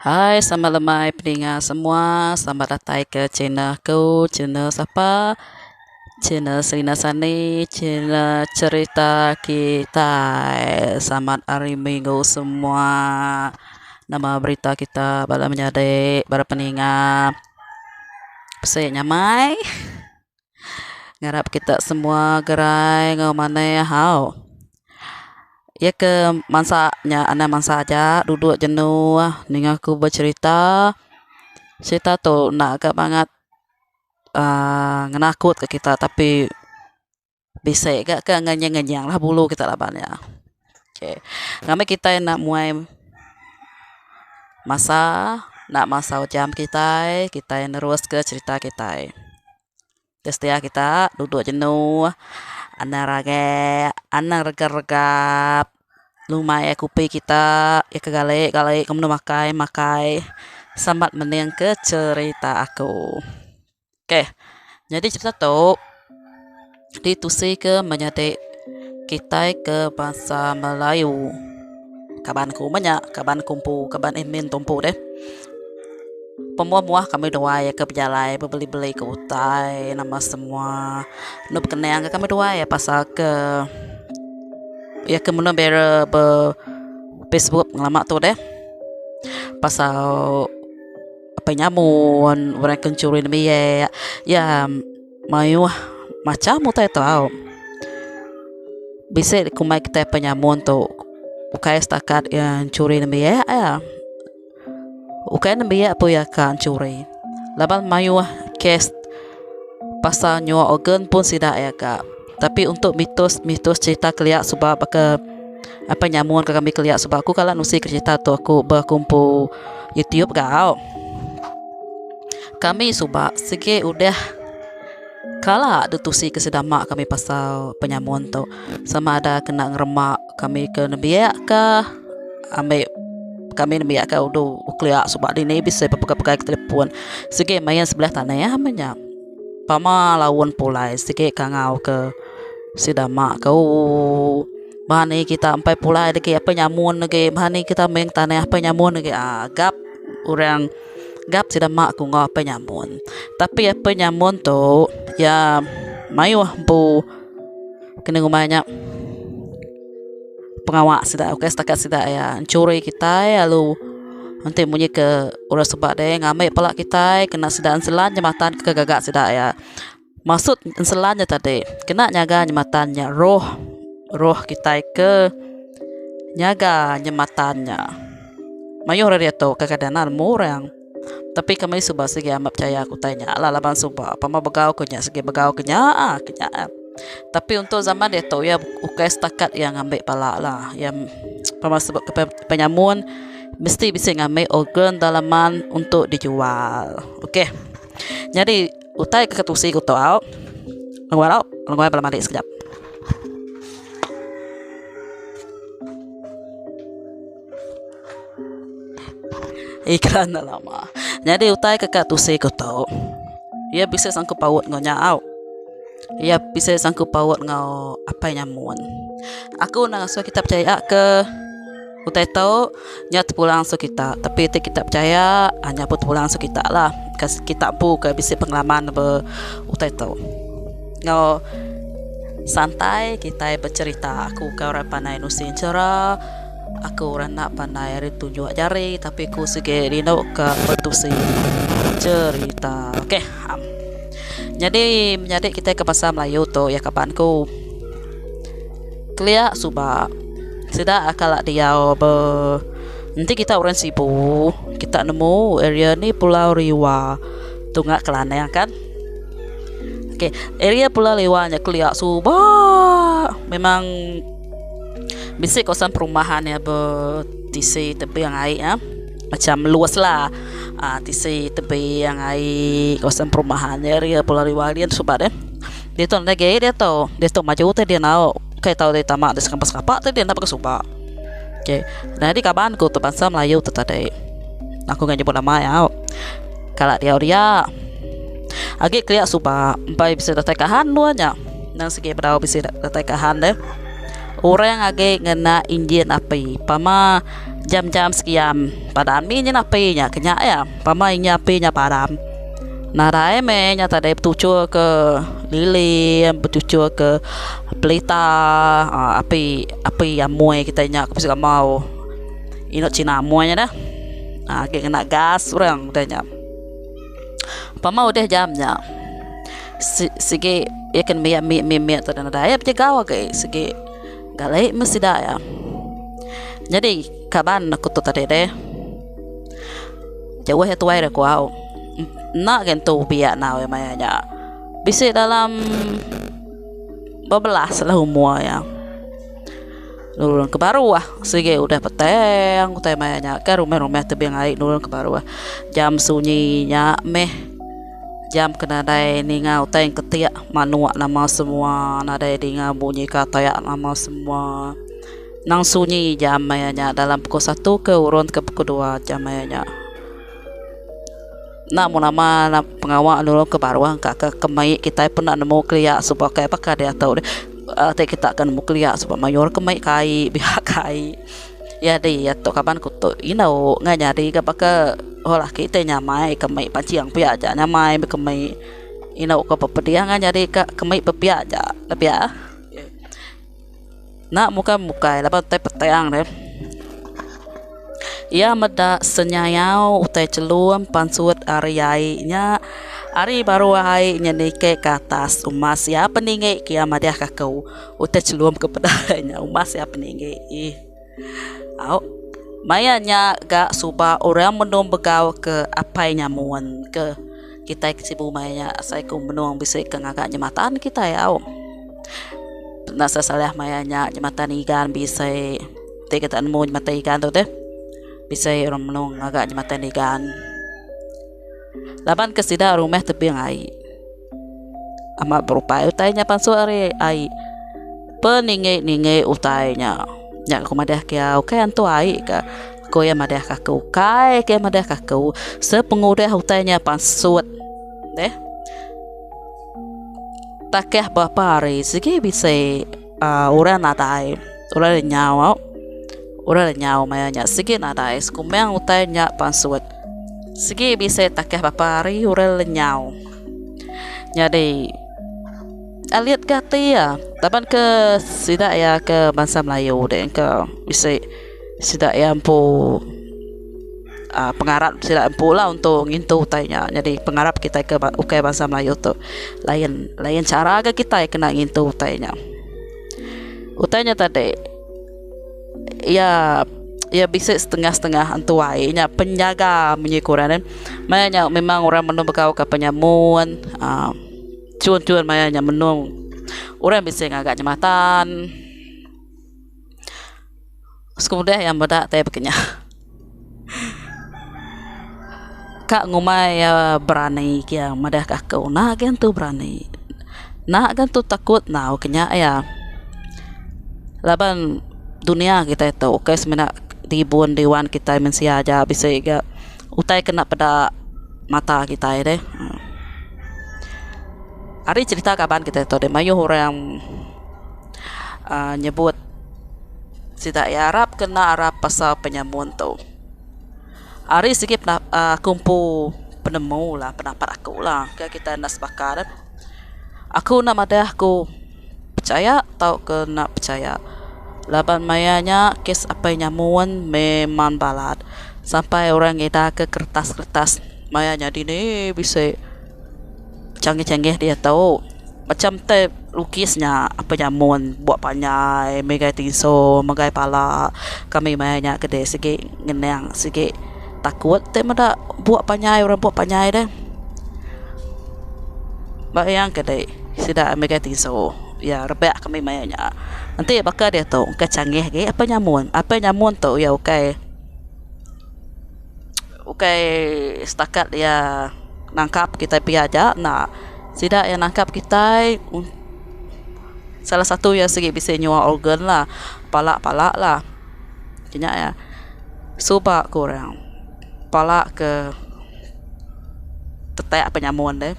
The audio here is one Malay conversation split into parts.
Hai, selamat lemai pendengar semua. Selamat datang ke channelku, channel siapa? Channel Serina Sani, channel cerita kita. Selamat hari Minggu semua. Nama berita kita pada menjadi para pendengar. Pesek nyamai. Ngarap kita semua gerai ngomane hau. Ya ke mansanya anak mansa aja duduk jenuh dengan aku bercerita cerita tu nak agak banget ngenakut ke kita tapi bisa gak ke ngenyang lah bulu kita labannya. Okay. Kami kita nak mulai nak masa jam kita terus ke cerita kita. Setelah kita duduk jenuh anak regap lumayan kupi kita ya kegale kamu makai sambat meneng ke cerita aku. Oke. Jadi cerita tu ditusi ke menjadi kita ke bahasa Melayu. Kabanku banyak, kaban kumpu, kaban emin tumpu deh. Pemuah kami doa ya ke berjalan beli-beli ke utai nama semua nup kenang kami doa ya pasal ke ya ke mana bera Facebook ngalamak tu deh pasal apa nyamun orang kencuri demi ya mayu macam mutai tahu bisa kumai kita penyamun tu ukai setakat yang curi demi ya ukai demi apa ya kan curi laban mayu kes pasal nyawa organ pun tidak ya kak. Tapi untuk mitos cerita keliak sebab ke apa nyamun ke kami keliak sebab aku kalau nusi cerita tu aku berkumpul YouTube kau. Kami sebab segi udah kala detusi kesedamak kami pasal penyamun tu sama ada kena ngeremak kami ke nebiak ke ambil kami nebiak ke udah keliak sebab ini bisa pakai telefon segi main sebelah tanah ya namanya pama lawan pulai segi kangau ke sidama kau bahani kita sampai pulai lagi apa nyamun lagi bahani kita main tanah apa nyamun lagi gap orang gap sidama aku ngau apa nyamun tapi apa nyamun tu ya mayu bu kena ngumanya pengawak sida oke setakat sida ya curi kita ya lu nanti bunyi ke orang sebab deh ngambil pelak kita kena sidaan selan jembatan ke gagak sida ya maksud selannya tadi kena nyaga nyematannya roh kita ke nyaga nyematannya mayor dia tu kekadanan murang tapi kami subah segi amat percaya aku tanya ala laban subah apa mau begau kenya segi begau kenya tapi untuk zaman dia tu ya ukai setakat yang ambil pala lah yang pemasuk penyamun mesti bisa ngambil organ dalaman untuk dijual. Okey. Jadi utai keketusi ku tahu. Lengwai belum mandi sekejap. Iklan lama. Jadi utai keketusi ku tahu. Ia bisa sangkut paut ngonya au. Ia bisa sangkut paut ngau apa nyamun. Aku nak so kita percaya ke utai tahu nyat pulang so kita tapi kita percaya hanya pun pulang so kita lah kas kita pu ke bisa pengalaman be utai tahu ngau santai kita bercerita aku ke orang pandai nusin cerah aku orang nak pandai hari tunjuk jari tapi ku segi dino ke betusi cerita okey jadi menjadi kita ke bahasa Melayu tu ya kapanku keliak subak sudah akal dia nanti kita orang sibuk kita nemu area ni Pulau Riwa Tunggak Kelanang kan okay. Area Pulau Riwanya keliak subak memang bisa kawasan perumahan ya tisi tepi yang air ya macam luas lah tisi tepi yang air kawasan perumahan area Pulau Riwa dia subak deh dia tu lagi dia tu maju tu dia nak kayak tahu dari tamak dari kampus kapak tu dia nak pakai subak. Okay. Jadi kabanku tu bahasa Melayu tu tadi. Aku kan nyebut nama ya. Kalau dia agak keliak subak, sampai bisa datang kahan luanya. Nang segi berau bisa datang kahan deh. Orang agak ngena Indian api, pama jam-jam sekian padam ni nya apinya kenya ya pamainya apinya padam narai me nya tadi bertucur ke lilin bertucur ke pelita api amoy kita nya aku bisa mau ino Cina amoynya dah kayak kena gas orang danya pamau deh jamnya sige ikan mi tadi nada ya penjaga ke sige galai mesti dah ya jadi kaban aku tu tadi deh jauh ya tuai aku au nak gentu biak nau ya mayanya bisa dalam 12 lah umur ya nurun ke baru sige udah peteng utai mayanya ke rumah tebing air nurun ke baru jam sunyinya jam kena dai ninga utai ketiak manua nama semua nadai dinga bunyi kata ya nama semua nang sunyi jam mayanya dalam pukul 1 ke urun ke pukul 2 jam mayanya nak nama pengawal nurun ke baru kakak kemai kita pernah nemu kelia supaya kayak apa dia tahu deh kita akan muklia supaya mayor kemai kai pihak kai ya deh ya to kapan kutu inau nganyari kapaka olah kita nyamai kemai panciang pihak aja nyamai kemai inau ke pepedia nganyari kemai pepia aja tapi ya nak muka lapan teh petang deh ia meda senyayau utai celum pansut ariainya ari baru hai nyanike ke atas umas ya peninge kia madiah kakau utai celum ke pedanya umas ya peninge au mayanya gak suba orang menung begau ke apainya muan ke kita sibu mayanya saya ku menung bisa ke ngagak nyematan kita ya au nasa salah mayanya nyematan ikan bisa kita nemu nyematan ikan tu deh bisa orang menung agak nyematan ikan laban kesida rumah tebing ai amat berupaya utainya pansu ai peninge utainya nya aku madah kia oke antu ai ka ko ya madah kakau kai ke madah kakau sepengudah utainya pansut deh takeh berapa hari segi bisa orang nadai orang nyawa mayanya segi nadai sekumang utainya pansut segi bisa takeh berapa hari orang lenyau jadi aliat kata ya tapan ke sidak ya ke bangsa Melayu deh ke bisa sidak ya empu pengarap sidak empu lah untuk ngintu tanya jadi pengarap kita ke ukai bangsa Melayu tu lain cara ke kita kena ngintu utanya tadi ya bisa setengah-setengah antuainya penjaga menyikuran makanya memang orang menung bekau ke penyamun cuan mayanya menung orang bisa ngagak nyematan kemudian yang bedak teh begini kak ngumai ya berani kia madah kakau nak kan tu berani nak kan tu takut nah kenya ya laban dunia kita itu oke semenak ribuan dewan kita manusia aja bisa juga utai kena pada mata kita deh. Hari cerita kapan kita itu deh mayu orang nyebut sida Arab kena Arab pasal penyamun tu. Hari sikit kumpu penemu lah pendapat aku lah kita nak sepakat. Aku nak madah aku percaya atau kena percaya. Laban mayanya kes apa nyamuan memang balat sampai orang kita ke kertas-kertas mayanya dini bisa canggih-canggih dia tahu macam teh lukisnya apa nyamuan buat panjai megai tiso megai pala kami mayanya gede segi ngenang segi takut teh mada buat panjai orang buat panjai deh bayang gede sudah megai tiso ya rebek kami mayanya nanti bakal dia tu kecanggih ke apa nyamun tu ya okay setakat dia nangkap kita pi aja nah tidak yang nangkap kita salah satu ya segi bisa nyua organ lah pala lah kena ya coba kurang pala ke tetek penyamun deh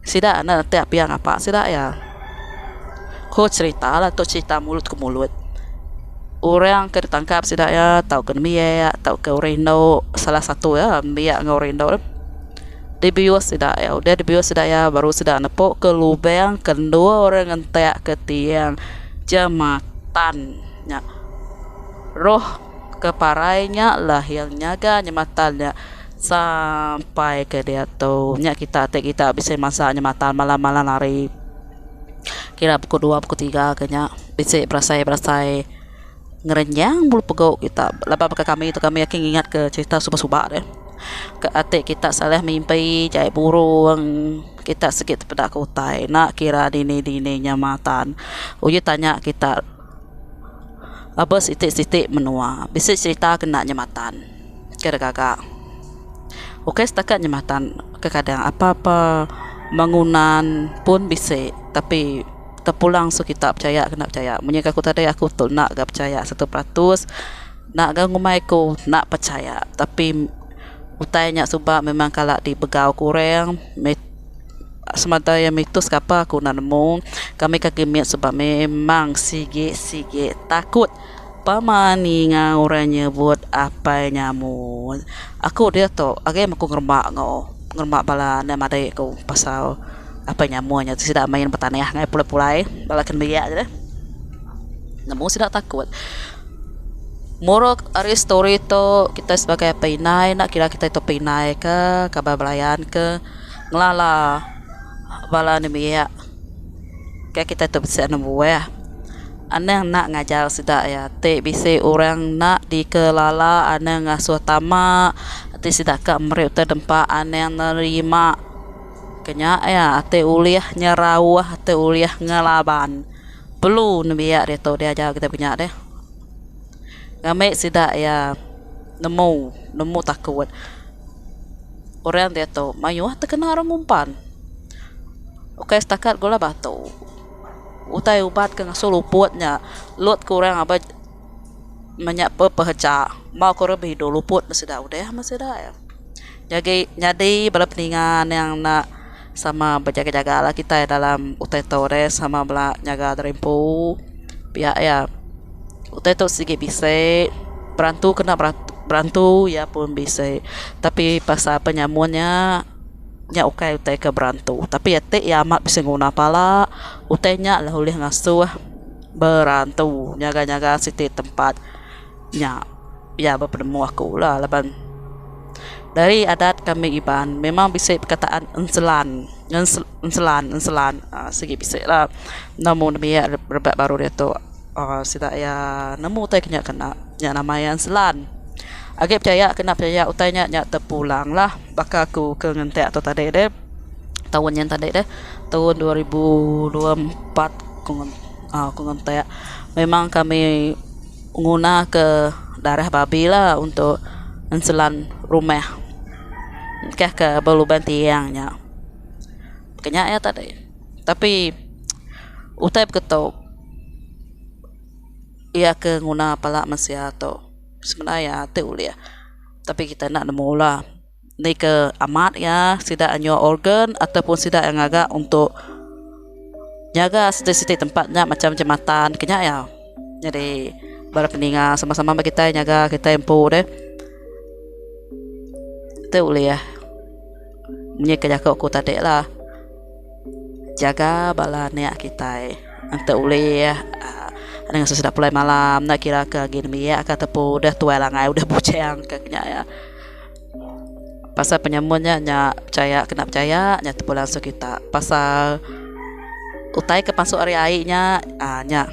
sida na tiap yang apa sida ya ko cerita lah to cerita mulut ke mulut orang ke ditangkap sidak ya, tau ke miyak, tau ke Orindo, salah satu ya miyak dengan Orindo dibius sidak ya, udah dibius sidak ya, baru sidak nepuk ke lubang, kedua orang ngentek ke tiang jematan nya roh keparainya lah yang nyaga nyematannya sampai ke dia tuh nya kita bisa masa nyematan malam-malam hari kira pukul 2 pukul 3 kayaknya bisa berasai ngerenyang bulu pegok kita lepas ke kami itu kami yakin ingat ke cerita subah-subah deh ke atik kita salah mimpi jahit burung kita sikit pedak kutai nak kira dini nyamatan uji tanya kita apa sitik-sitik menua bisa cerita kena nyamatan kira kakak oke setakat nyamatan kadang apa-apa bangunan pun bisa tapi terpulang so kita percaya kena percaya menyangka aku tadi aku tu nak gak percaya 100% nak gak ngumai ku nak percaya tapi utainya sebab memang kalau di begau kurang semata yang mitos kapa aku nak nemu kami kagimit sebab memang sige takut pamani nga orang nyebut apa nyamuk aku dia tu agak aku ngermak bala nama dek aku pasal apa nyamuanya tidak main petaniah ngai pulai bala kenbiak je namun tidak takut morok ari story to kita sebagai penai nak kira kita itu penai ke kabar belayan ke ngelala bala nembiak kayak kita itu bisa nemu ya ane nak ngajar sidak ya te bisa orang nak dikelala ane ngasuh tamak ate sidak ke mereka terdempak ane nerima kenya ya ate uliah nyerawah ate uliah ngelaban perlu nembiak dia tahu dia ajar kita punya deh kami sidak ya nemu takut orang dia tahu mayu terkena orang umpan oke setakat gula batu utai ubat ke ngasuh luputnya lut kurang apa banyak pehecah mau ko lebih dulu luput masih dah ya jadi bala peningan yang nak sama berjaga-jaga lah kita dalam utai tores sama bela nyaga terempu pihak ya utai tu sikit bisa berantu kena berantu ya pun bisa tapi pasal penyamuannya nya ukai utai ke berantu tapi ya te ya amat bisa guna pala utainya lah boleh ngasuh berantu nyaga siti tempat nya ya berpedemu aku lah laban dari adat kami Iban memang bisa perkataan enselan segi bisa lah namun dia berbak baru dia tu sida ya nemu utai kena nya namanya enselan agak percaya kena percaya utainya nya terpulang lah bakal aku ke ngentek atau tadi deh tahun yang tadi deh tahun 2024 aku ngentek memang kami guna ke darah babi lah untuk enselan rumah ke beluban tiangnya kenya ya tadi tapi utai begitu ia ke guna palak manusia atau sebenarnya ulia tapi kita nak nemu lah ni ke amat ya tidak hanya organ ataupun tidak yang agak untuk jaga setiap tempatnya macam jembatan kenya ya jadi para peningat sama-sama kita jaga kita empu deh ulia punya kejaga aku tadi lah jaga bala niat kita ulia dengan sesudah pulai malam nak kira ke gini ya kata pu udah tua langai udah buceng kayaknya ya pasal penyamunnya nya percaya kena percaya nya tepu langsung kita pasal utai ke pasuk hari airnya nya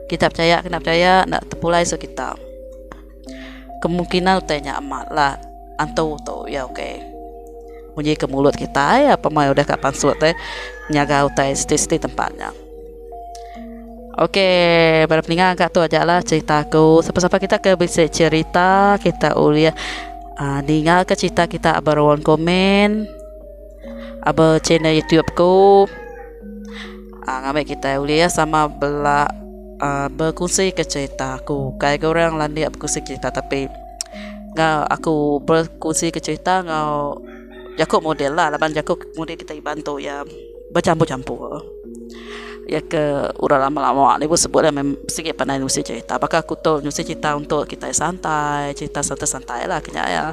kita percaya kena percaya nak tepu langsung kita kemungkinan utainya amat lah antau tu ya okey bunyi ke mulut kita ya pemain udah kat pasuk teh nyaga utai seti tempatnya. Okey, para pendengar agak tu aja lah ceritaku. Siapa-siapa kita ke bisa cerita kita ulia dengar ke cerita kita abaruan komen aba channel YouTube ku. Ngambil kita ulia sama bela berkongsi ke ceritaku. Kayak orang landi berkongsi cerita tapi aku berkongsi ke cerita Jakub model lah, laban Jakub model kita bantu ya bercampur-campur. ya ke udah lama-lama ni pun sebut sikit pandai nulis cerita. Apakah aku tahu nulis cerita untuk kita santai, cerita santai-santai lah kena ya.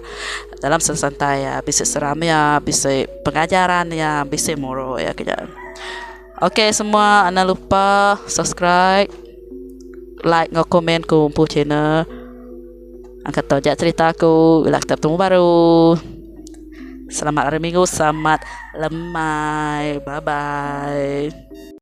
Dalam santai ya, bisa seram ya, bisa pengajaran ya, bisa moro ya kena. Oke semua, jangan lupa subscribe, like, komen ku Umpu channel. Angkat tojak ceritaku, bila kita bertemu baru. Selamat hari Minggu, selamat lemai, bye bye.